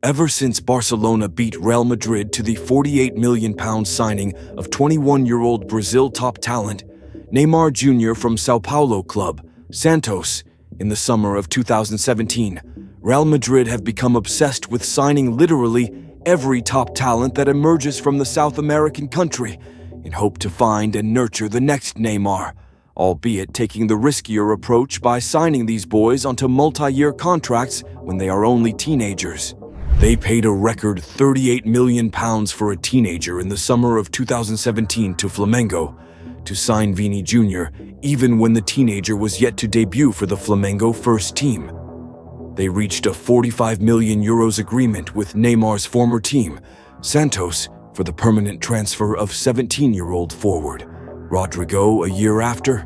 Ever since Barcelona beat Real Madrid to the £48 million signing of 21-year-old Brazil top talent Neymar Jr. from Sao Paulo club Santos in the summer of 2017, Real Madrid have become obsessed with signing literally every top talent that emerges from the South American country in hope to find and nurture the next Neymar, albeit taking the riskier approach by signing these boys onto multi-year contracts when they are only teenagers. They paid a record £38 million for a teenager in the summer of 2017 to Flamengo to sign Vini Jr., even when the teenager was yet to debut for the Flamengo first team. They reached a €45 million agreement with Neymar's former team, Santos, for the permanent transfer of 17-year-old forward Rodrigo a year after.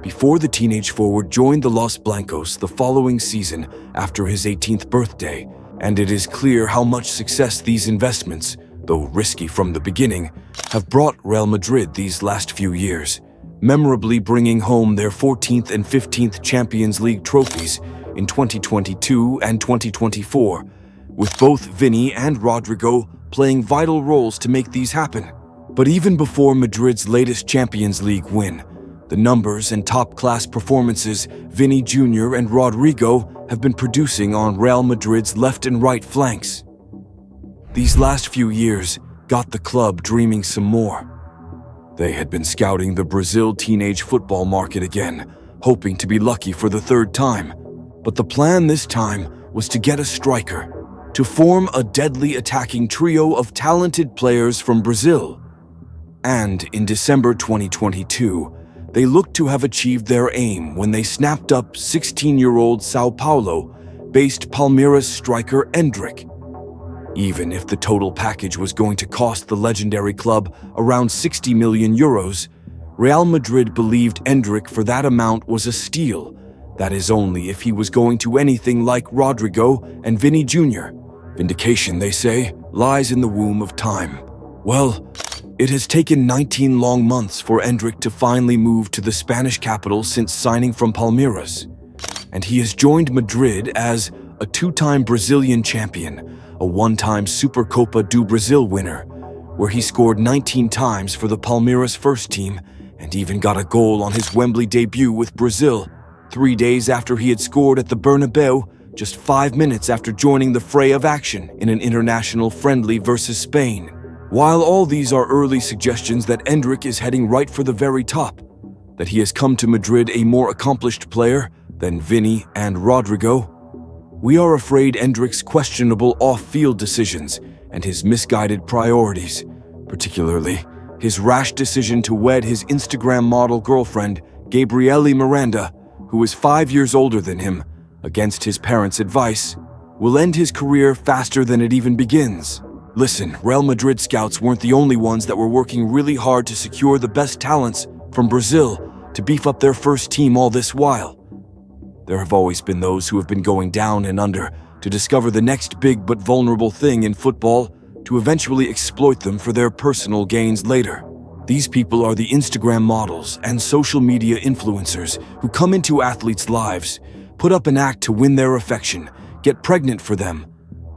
Before the teenage forward joined the Los Blancos the following season after his 18th birthday, and it is clear how much success these investments, though risky from the beginning, have brought Real Madrid these last few years, memorably bringing home their 14th and 15th Champions League trophies in 2022 and 2024, with both Vini and Rodrigo playing vital roles to make these happen. But even before Madrid's latest Champions League win, the numbers and top-class performances Vini Jr. and Rodrigo have been producing on Real Madrid's left and right flanks. These last few years got the club dreaming some more. They had been scouting the Brazil teenage football market again, hoping to be lucky for the third time. But the plan this time was to get a striker, to form a deadly attacking trio of talented players from Brazil. And in December 2022, they looked to have achieved their aim when they snapped up 16-year-old Sao Paulo-based Palmeiras striker Endrick. Even if the total package was going to cost the legendary club around €60 million, Real Madrid believed Endrick for that amount was a steal. That is only if he was going to anything like Rodrigo and Vini Jr. Vindication, they say, lies in the womb of time. Well, it has taken 19 long months for Endrick to finally move to the Spanish capital since signing from Palmeiras. And he has joined Madrid as a two-time Brazilian champion, a one-time Supercopa do Brasil winner, where he scored 19 times for the Palmeiras first team and even got a goal on his Wembley debut with Brazil, 3 days after he had scored at the Bernabeu, just 5 minutes after joining the fray of action in an international friendly versus Spain. While all these are early suggestions that Endrick is heading right for the very top, that he has come to Madrid a more accomplished player than Vini and Rodrigo, we are afraid Endrick's questionable off-field decisions and his misguided priorities, particularly his rash decision to wed his Instagram model girlfriend, Gabriely Miranda, who is 5 years older than him, against his parents' advice, will end his career faster than it even begins. Listen, Real Madrid scouts weren't the only ones that were working really hard to secure the best talents from Brazil to beef up their first team all this while. There have always been those who have been going down and under to discover the next big but vulnerable thing in football, to eventually exploit them for their personal gains later. These people are the Instagram models and social media influencers who come into athletes' lives, put up an act to win their affection, get pregnant for them.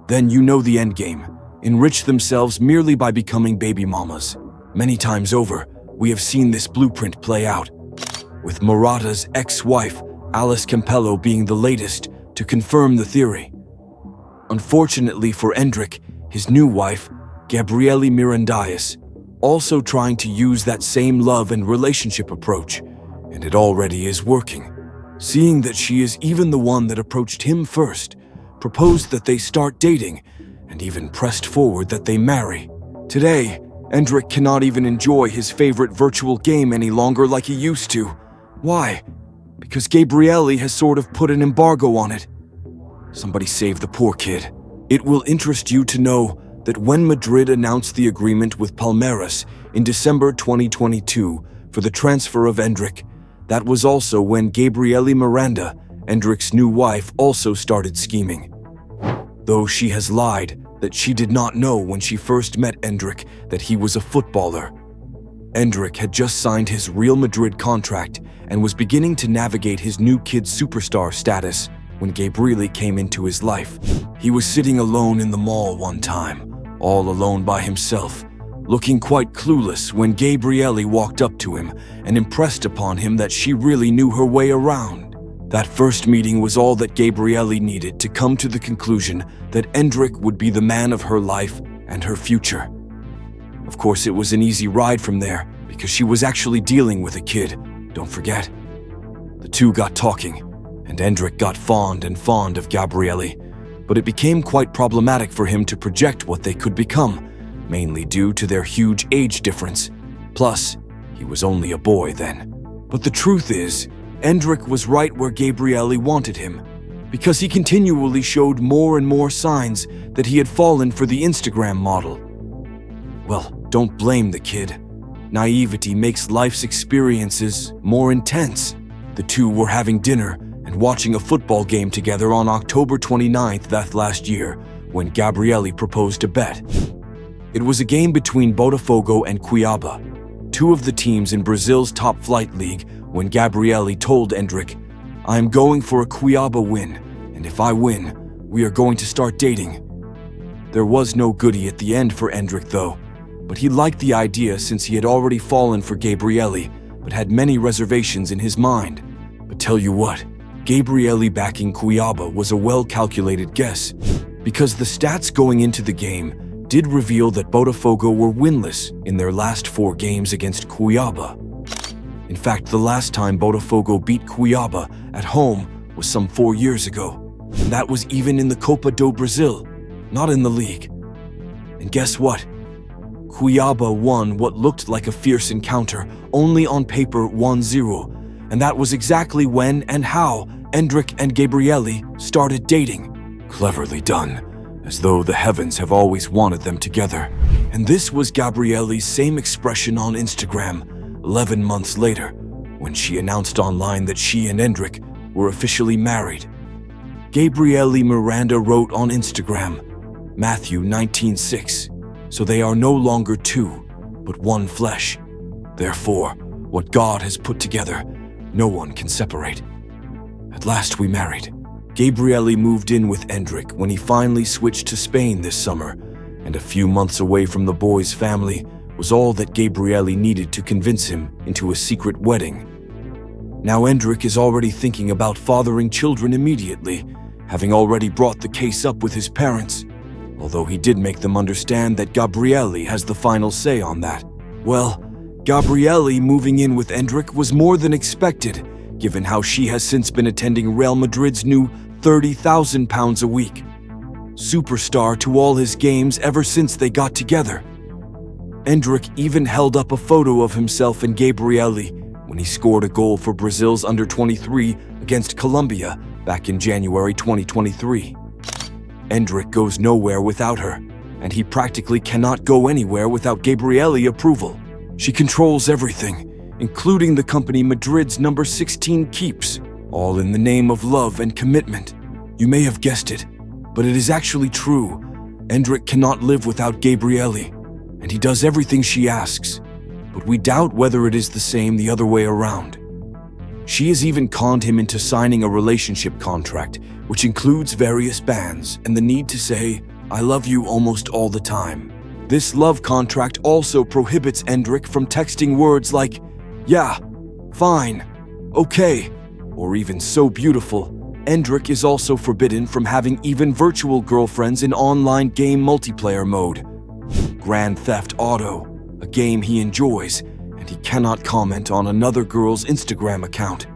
Then you know the endgame. Enrich themselves merely by becoming baby mamas. Many times over, we have seen this blueprint play out, with Morata's ex-wife, Alice Campello, being the latest to confirm the theory. Unfortunately for Endrick, his new wife, Gabriely Mirandais, also trying to use that same love and relationship approach, and it already is working. Seeing that she is even the one that approached him first, proposed that they start dating, and even pressed forward that they marry. Today, Endrick cannot even enjoy his favorite virtual game any longer like he used to. Why? Because Gabriely has sort of put an embargo on it. Somebody save the poor kid. It will interest you to know that when Madrid announced the agreement with Palmeiras in December 2022 for the transfer of Endrick, that was also when Gabriely Miranda, Endrick's new wife, also started scheming. Though she has lied that she did not know when she first met Endrick that he was a footballer. Endrick had just signed his Real Madrid contract and was beginning to navigate his new kid superstar status when Gabriely came into his life. He was sitting alone in the mall one time, all alone by himself, looking quite clueless when Gabriely walked up to him and impressed upon him that she really knew her way around. That first meeting was all that Gabriely needed to come to the conclusion that Endrick would be the man of her life and her future. Of course, it was an easy ride from there because she was actually dealing with a kid, don't forget. The two got talking, and Endrick got fond of Gabriely, but it became quite problematic for him to project what they could become, mainly due to their huge age difference. Plus, he was only a boy then. But the truth is, Endrick was right where Gabriely wanted him, because he continually showed more and more signs that he had fallen for the Instagram model. Well, don't blame the kid. Naivety makes life's experiences more intense. The two were having dinner and watching a football game together on October 29th that last year, when Gabriely proposed a bet. It was a game between Botafogo and Cuiabá, two of the teams in Brazil's top flight league, when Gabriely told Endrick, "I am going for a Cuiabá win, and if I win, we are going to start dating." There was no goodie at the end for Endrick though, but he liked the idea since he had already fallen for Gabriely, but had many reservations in his mind. But tell you what, Gabriely backing Cuiabá was a well-calculated guess, because the stats going into the game did reveal that Botafogo were winless in their last 4 games against Cuiabá. In fact, the last time Botafogo beat Cuiabá at home was some 4 years ago, and that was even in the Copa do Brasil, not in the league. And guess what? Cuiabá won what looked like a fierce encounter, only on paper 1-0, and that was exactly when and how Endrick and Gabriely started dating. Cleverly done, as though the heavens have always wanted them together. And this was Gabriely's same expression on Instagram 11 months later, when she announced online that she and Endrick were officially married. Gabriely Miranda wrote on Instagram, Matthew 19:6, "So they are no longer two, but one flesh. Therefore, what God has put together, no one can separate." At last we married. Gabriely moved in with Endrick when he finally switched to Spain this summer, and a few months away from the boy's family was all that Gabriely needed to convince him into a secret wedding. Now Endrick is already thinking about fathering children immediately, having already brought the case up with his parents, although he did make them understand that Gabriely has the final say on that. Well, Gabriely moving in with Endrick was more than expected, given how she has since been attending Real Madrid's new £30,000 a week. Superstar to all his games ever since they got together. Endrick even held up a photo of himself and Gabriely when he scored a goal for Brazil's under-23 against Colombia back in January 2023. Endrick goes nowhere without her, and he practically cannot go anywhere without Gabriely approval. She controls everything, including the company Madrid's number 16 keeps, all in the name of love and commitment. You may have guessed it, but it is actually true. Endrick cannot live without Gabriely, and he does everything she asks, but we doubt whether it is the same the other way around. She has even conned him into signing a relationship contract, which includes various bans and the need to say, "I love you" almost all the time. This love contract also prohibits Endrick from texting words like, "Yeah, fine, okay," or even "so beautiful." Endrick is also forbidden from having even virtual girlfriends in online game multiplayer mode. Grand Theft Auto, a game he enjoys, and he cannot comment on another girl's Instagram account.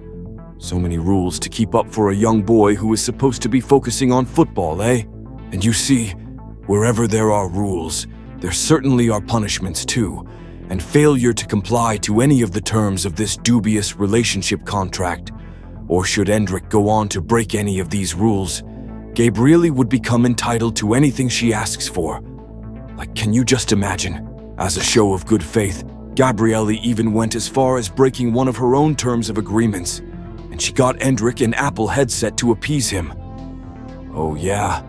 So many rules to keep up for a young boy who is supposed to be focusing on football, eh? And you see, wherever there are rules, there certainly are punishments too, and failure to comply to any of the terms of this dubious relationship contract, or should Endrick go on to break any of these rules, Gabriely would become entitled to anything she asks for. Like, can you just imagine? As a show of good faith, Gabriely even went as far as breaking one of her own terms of agreements, and she got Endrick an Apple headset to appease him. Oh yeah,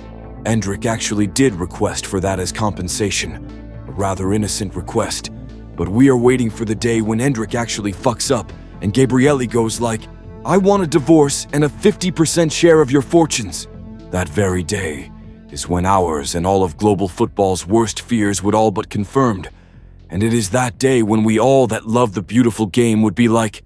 Endrick actually did request for that as compensation, a rather innocent request, but we are waiting for the day when Endrick actually fucks up and Gabriely goes like, I want a divorce and a 50% share of your fortunes." That very day is when ours and all of global football's worst fears would all but confirmed. And it is that day when we all that love the beautiful game would be like,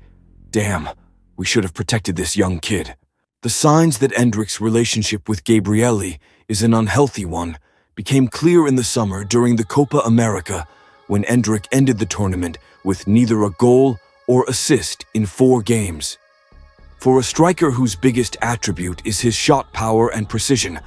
"Damn, we should have protected this young kid." The signs that Endrick's relationship with Gabriely is an unhealthy one became clear in the summer during the Copa America, when Endrick ended the tournament with neither a goal or assist in 4 games. For a striker whose biggest attribute is his shot power and precision,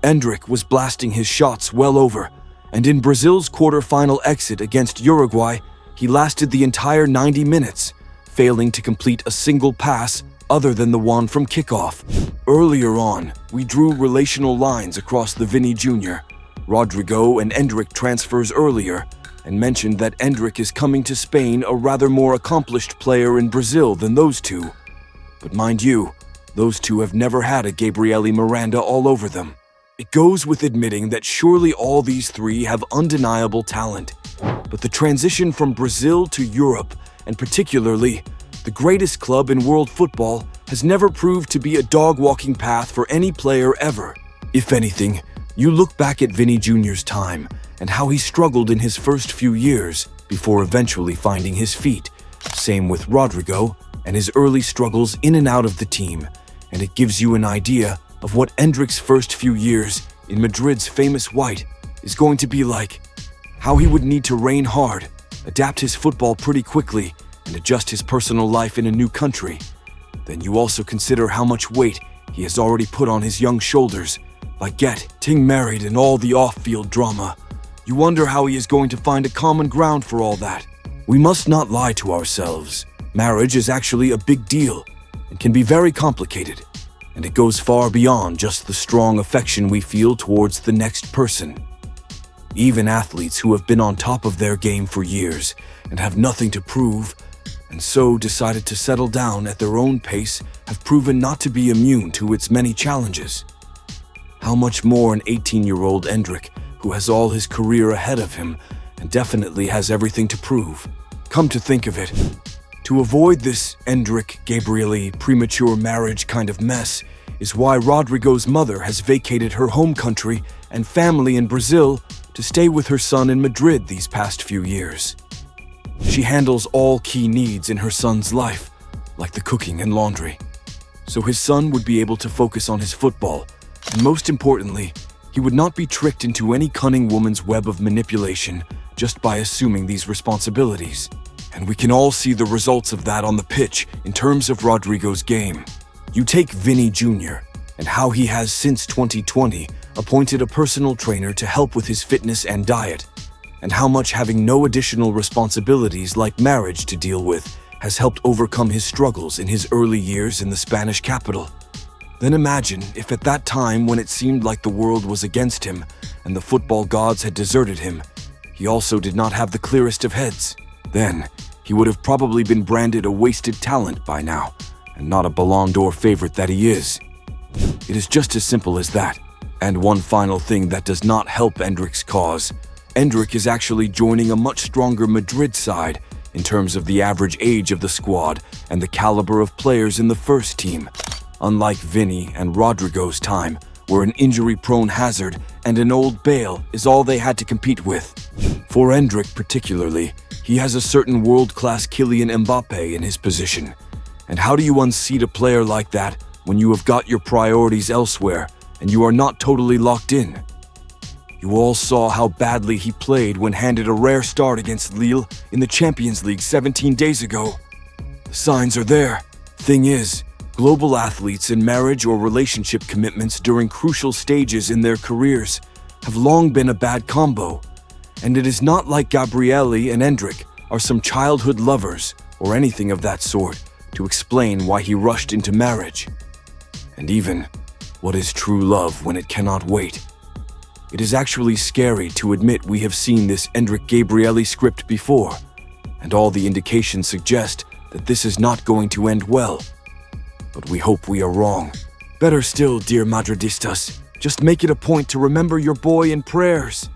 Endrick was blasting his shots well over, and in Brazil's quarter-final exit against Uruguay, he lasted the entire 90 minutes, failing to complete a single pass other than the one from kickoff. Earlier on, we drew relational lines across the Vini Jr., Rodrigo and Endrick transfers earlier, and mentioned that Endrick is coming to Spain a rather more accomplished player in Brazil than those two. But mind you, those two have never had a Gabriely Miranda all over them. It goes with admitting that surely all these three have undeniable talent. But the transition from Brazil to Europe, and particularly the greatest club in world football, has never proved to be a dog-walking path for any player ever. If anything, you look back at Vini Jr.'s time and how he struggled in his first few years before eventually finding his feet. Same with Rodrigo and his early struggles in and out of the team, and it gives you an idea of what Endrick's first few years in Madrid's famous white is going to be like. How he would need to reign hard, adapt his football pretty quickly, and adjust his personal life in a new country. Then you also consider how much weight he has already put on his young shoulders by getting married and all the off-field drama. You wonder how he is going to find a common ground for all that. We must not lie to ourselves. Marriage is actually a big deal and can be very complicated, and it goes far beyond just the strong affection we feel towards the next person. Even athletes who have been on top of their game for years and have nothing to prove, and so decided to settle down at their own pace, have proven not to be immune to its many challenges. How much more an 18-year-old Endrick, who has all his career ahead of him and definitely has everything to prove. Come to think of it, to avoid this Endrick-Gabriely premature marriage kind of mess is why Rodrigo's mother has vacated her home country and family in Brazil to stay with her son in Madrid these past few years. She handles all key needs in her son's life, like the cooking and laundry, so his son would be able to focus on his football, and most importantly, he would not be tricked into any cunning woman's web of manipulation just by assuming these responsibilities. And we can all see the results of that on the pitch in terms of Rodrigo's game. You take Vini Jr. and how he has since 2020 appointed a personal trainer to help with his fitness and diet, and how much having no additional responsibilities like marriage to deal with has helped overcome his struggles in his early years in the Spanish capital. Then imagine if at that time when it seemed like the world was against him and the football gods had deserted him, he also did not have the clearest of heads. Then he would have probably been branded a wasted talent by now, and not a Ballon d'Or favorite that he is. It is just as simple as that. And one final thing that does not help Endrick's cause. Endrick is actually joining a much stronger Madrid side in terms of the average age of the squad and the caliber of players in the first team. Unlike Vini and Rodrigo's time, where an injury-prone Hazard and an old Bale is all they had to compete with. For Endrick particularly, he has a certain world-class Kylian Mbappe in his position. And how do you unseat a player like that when you have got your priorities elsewhere and you are not totally locked in? You all saw how badly he played when handed a rare start against Lille in the Champions League 17 days ago. The signs are there. Thing is, global athletes in marriage or relationship commitments during crucial stages in their careers have long been a bad combo. And it is not like Gabriely and Endrick are some childhood lovers or anything of that sort to explain why he rushed into marriage. And even, what is true love when it cannot wait? It is actually scary to admit we have seen this Endrick-Gabriely script before, and all the indications suggest that this is not going to end well. But we hope we are wrong. Better still, dear Madridistas, just make it a point to remember your boy in prayers.